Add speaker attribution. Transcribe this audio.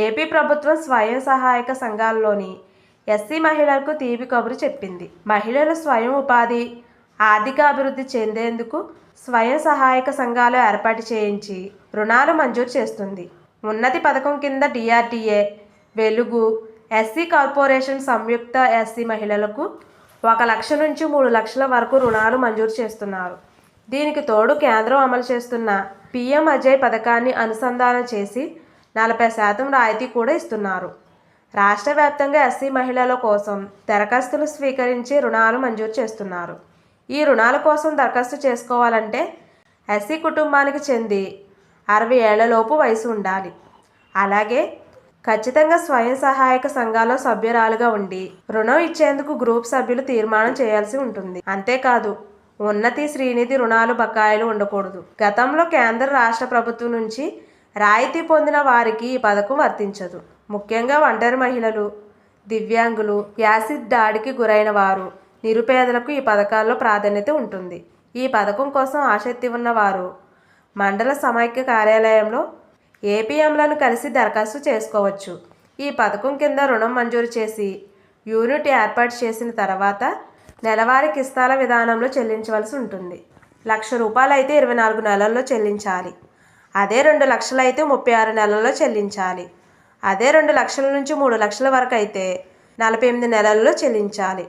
Speaker 1: AP ప్రభుత్వం స్వయం సహాయక సంఘాల్లోని ఎస్సీ మహిళలకు తీపి కబురు చెప్పింది. మహిళలు స్వయం ఉపాధి, ఆర్థిక అభివృద్ధి చెందేందుకు స్వయం సహాయక సంఘాలు ఏర్పాటు చేయించి రుణాలు మంజూరు చేస్తుంది. ఉన్నతి పథకం కింద DRDA, వెలుగు, ఎస్సీ కార్పొరేషన్ సంయుక్త ఎస్సీ మహిళలకు 1 లక్ష నుంచి 3 లక్షల వరకు రుణాలు మంజూరు చేస్తున్నారు. దీనికి తోడు కేంద్రం అమలు చేస్తున్న PM అజయ్ పథకాన్ని అనుసంధానం చేసి 40% రాయితీ కూడా ఇస్తున్నారు. రాష్ట్ర వ్యాప్తంగా ఎస్సీ మహిళల కోసం దరఖాస్తులు స్వీకరించి రుణాలు మంజూరు చేస్తున్నారు. ఈ రుణాల కోసం దరఖాస్తు చేసుకోవాలంటే ఎస్సీ కుటుంబానికి చెంది 60 ఏళ్లలోపు వయసు ఉండాలి. అలాగే ఖచ్చితంగా స్వయం సహాయక సంఘాల్లో సభ్యురాలుగా ఉండి రుణం ఇచ్చేందుకు గ్రూప్ సభ్యులు తీర్మానం చేయాల్సి ఉంటుంది. అంతేకాదు ఉన్నతి, శ్రీనిధి రుణాలు బకాయిలు ఉండకూడదు. గతంలో కేంద్ర రాష్ట్ర ప్రభుత్వం నుంచి రాయితీ పొందిన వారికి ఈ పథకం వర్తించదు. ముఖ్యంగా ఒంటరి మహిళలు, దివ్యాంగులు, యాసిడ్ దాడికి గురైన వారు, నిరుపేదలకు ఈ పథకాల్లో ప్రాధాన్యత ఉంటుంది. ఈ పథకం కోసం ఆసక్తి ఉన్నవారు మండల సమైక్య కార్యాలయంలో APMలను కలిసి దరఖాస్తు చేసుకోవచ్చు. ఈ పథకం కింద రుణం మంజూరు చేసి యూనిట్ ఏర్పాటు చేసిన తర్వాత నెలవారీ కిస్తాల విధానంలో చెల్లించవలసి ఉంటుంది. ₹1,00,000 అయితే 24 నెలల్లో చెల్లించాలి. అదే 2 లక్షలు అయితే 36 నెలల్లో చెల్లించాలి. అదే 2 లక్షల నుంచి 3 లక్షల వరకు అయితే 48 నెలల్లో చెల్లించాలి.